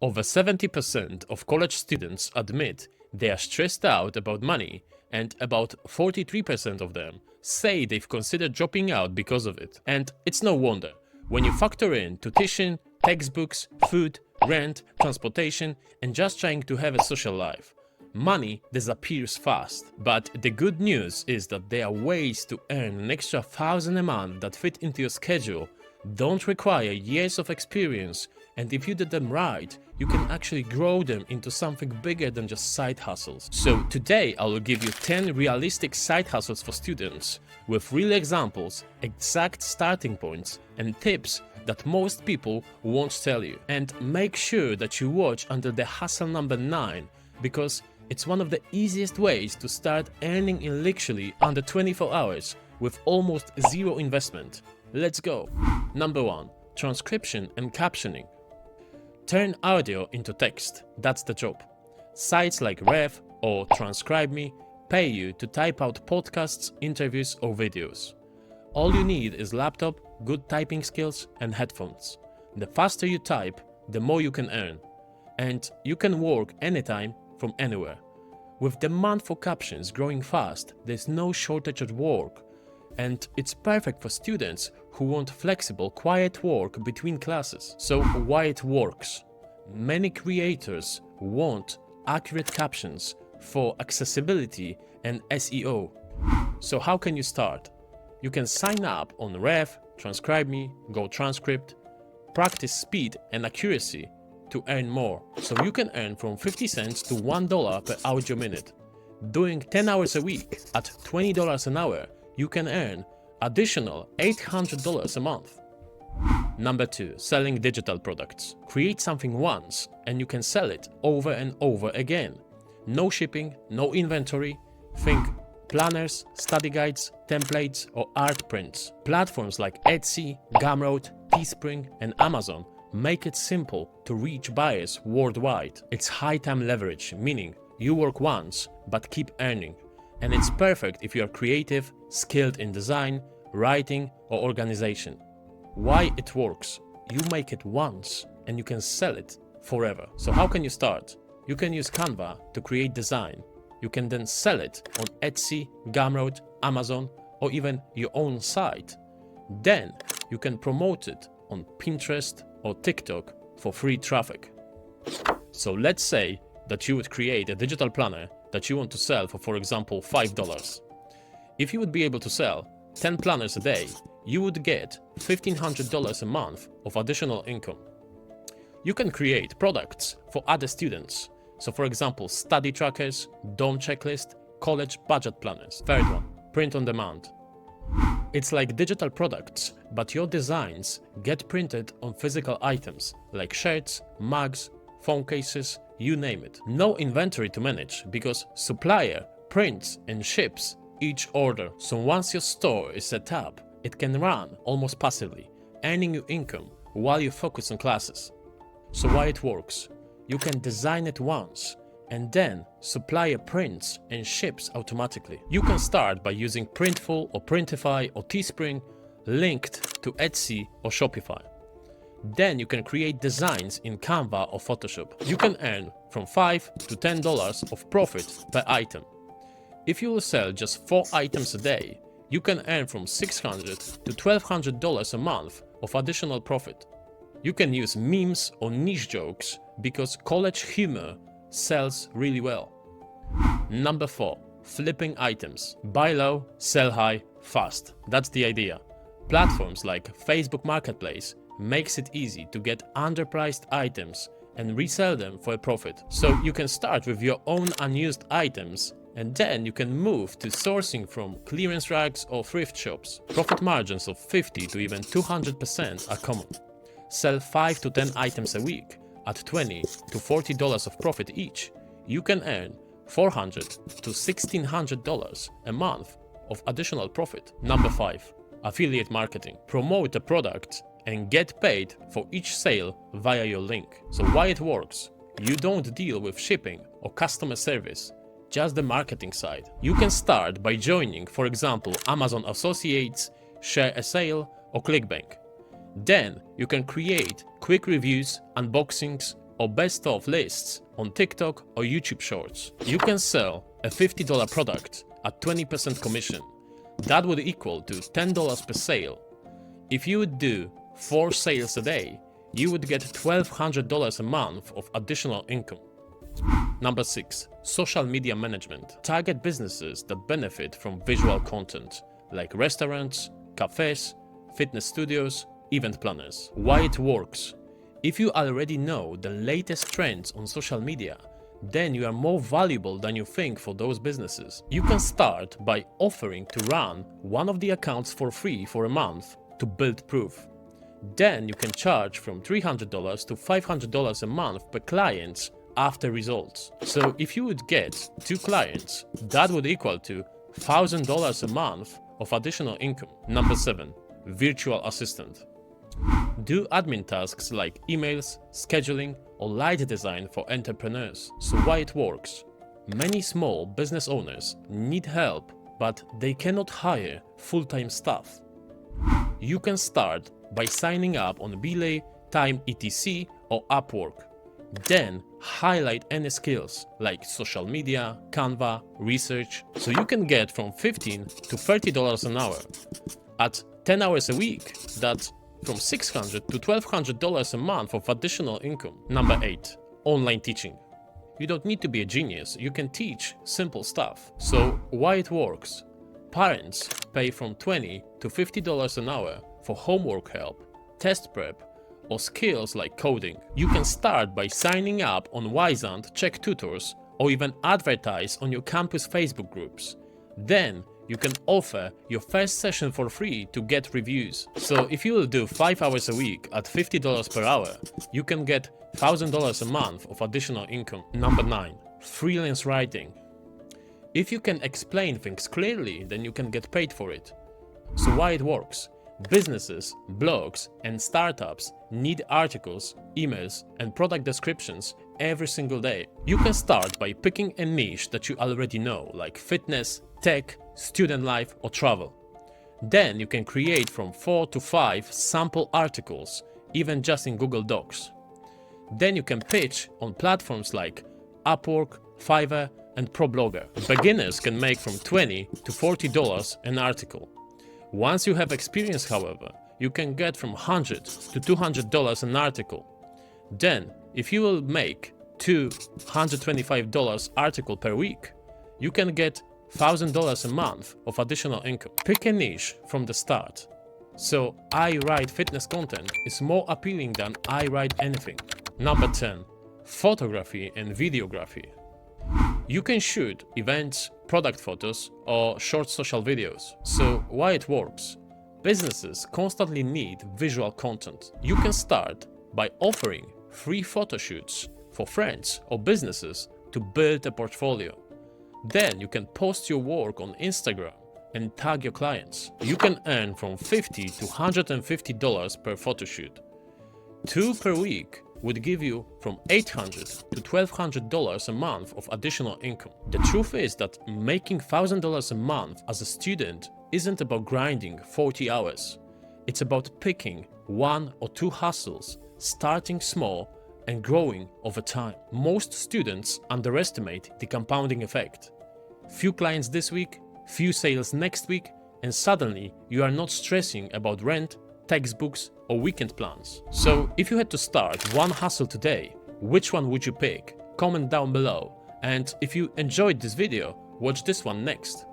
Over 70% of college students admit they are stressed out about money, and about 43% of them say they've considered dropping out because of it. And it's no wonder. When you factor in tuition, textbooks, food, rent, transportation, and just trying to have a social life, money disappears fast. But the good news is that there are ways to earn an extra $1,000 a month that fit into your schedule, don't require years of experience, and if you did them right, you can actually grow them into something bigger than just side hustles. So today I will give you 10 realistic side hustles for students, with real examples, exact starting points, and tips that most people won't tell you. And make sure that you watch until the hustle number 9, because it's one of the easiest ways to start earning in literally under 24 hours with almost zero investment. Let's go! Number 1. Transcription and captioning. Turn audio into text, that's the job. Sites like Ref or Transcribe Me pay you to type out podcasts, interviews or videos. All you need is laptop, good typing skills and headphones. The faster you type, the more you can earn. And you can work anytime from anywhere. With demand for captions growing fast, there's no shortage of work. And it's perfect for students who want flexible, quiet work between classes. So why it works? Many creators want accurate captions for accessibility and SEO. So how can you start? You can sign up on Ref, Transcribe Me, Go Transcript, practice speed and accuracy to earn more. So you can earn from 50 cents to $1 per audio minute. Doing 10 hours a week at $20 an hour, you can earn additional $800 a month. Number 2. Selling digital products. Create something once and you can sell it over and over again. No shipping, no inventory. Think planners, study guides, templates or art prints. Platforms like Etsy, Gumroad, Teespring and Amazon make it simple to reach buyers worldwide. It's high time leverage, meaning you work once but keep earning. And it's perfect if you are creative, skilled in design, writing or organization. Why it works? You make it once and you can sell it forever. So how can you start? You can use Canva to create design. You can then sell it on Etsy, Gumroad, Amazon or even your own site. Then you can promote it on Pinterest or TikTok for free traffic. So let's say that you would create a digital planner that you want to sell for example, $5. If you would be able to sell 10 planners a day, you would get $1,500 a month of additional income. You can create products for other students. So for example, study trackers, dorm checklist, college budget planners. Third one, print on demand. It's like digital products, but your designs get printed on physical items like shirts, mugs, phone cases, you name it. No inventory to manage because supplier prints and ships each order. So once your store is set up, it can run almost passively, earning you income while you focus on classes. So why it works? You can design it once and then supplier prints and ships automatically. You can start by using Printful or Printify or Teespring linked to Etsy or Shopify. Then you can create designs in Canva or Photoshop. You can earn from $5 to $10 of profit per item. If you will sell just 4 items a day, you can earn from $600 to $1,200 a month of additional profit. You can use memes or niche jokes because college humor sells really well. Number 4. Flipping items. Buy low, sell high, fast. That's the idea. Platforms like Facebook Marketplace makes it easy to get underpriced items and resell them for a profit. So you can start with your own unused items and then you can move to sourcing from clearance racks or thrift shops. Profit margins of 50 to even 200% are common. Sell 5 to 10 items a week at $20 to $40 of profit each. You can earn $400 to $1,600 a month of additional profit. Number 5. Affiliate marketing. Promote a product and get paid for each sale via your link. So why it works? You don't deal with shipping or customer service, just the marketing side. You can start by joining, for example, Amazon Associates, Share a Sale or ClickBank. Then you can create quick reviews, unboxings, or best of lists on TikTok or YouTube Shorts. You can sell a $50 product at 20% commission. That would equal to $10 per sale. If you would do 4 sales a day, you would get $1,200 a month of additional income. Number 6. Social media management. Target businesses that benefit from visual content, like restaurants, cafes, fitness studios, event planners. Why it works. If you already know the latest trends on social media, then you are more valuable than you think for those businesses. You can start by offering to run one of the accounts for free for a month to build proof. Then you can charge from $300 to $500 a month per client after results. So if you would get 2 clients, that would equal to $1,000 a month of additional income. Number 7. Virtual assistant. Do admin tasks like emails, scheduling, or light design for entrepreneurs. So why it works? Many small business owners need help, but they cannot hire full-time staff. You can start by signing up on Belay, Time etc. or Upwork. Then highlight any skills like social media, Canva, research, so you can get from $15 to $30 an hour. At 10 hours a week, that's from $600 to $1,200 a month of additional income. Number 8. Online teaching. You don't need to be a genius, you can teach simple stuff. So why it works? Parents pay from $20 to $50 an hour for homework help, test prep, or skills like coding. You can start by signing up on Wisant, check tutors, or even advertise on your campus Facebook groups. Then you can offer your first session for free to get reviews. So if you will do 5 hours a week at $50 per hour, you can get $1,000 a month of additional income. Number 9. Freelance writing. If you can explain things clearly, then you can get paid for it. So why it works? Businesses, blogs, and startups need articles, emails, and product descriptions every single day. You can start by picking a niche that you already know, like fitness, tech, student life, or travel. Then you can create from 4 to 5 sample articles, even just in Google Docs. Then you can pitch on platforms like Upwork, Fiverr, and ProBlogger. Beginners can make from $20 to $40 an article. Once you have experience, however, you can get from $100 to $200 an article. Then, if you will make $225 article per week, you can get $1,000 a month of additional income. Pick a niche from the start. So, I write fitness content is more appealing than I write anything. Number 10. Photography and videography. You can shoot events, product photos, or short social videos. So why it works? Businesses constantly need visual content. You can start by offering free photo shoots for friends or businesses to build a portfolio. Then you can post your work on Instagram and tag your clients. You can earn from $50 to $150 per photo shoot. 2 per week would give you from $800 to $1,200 a month of additional income. The truth is that making $1,000 a month as a student isn't about grinding 40 hours. It's about picking 1 or 2 hustles, starting small and growing over time. Most students underestimate the compounding effect. Few clients this week, few sales next week, and suddenly you are not stressing about rent, textbooks, or weekend plans. So if you had to start one hustle today, which one would you pick? Comment down below. And if you enjoyed this video, watch this one next.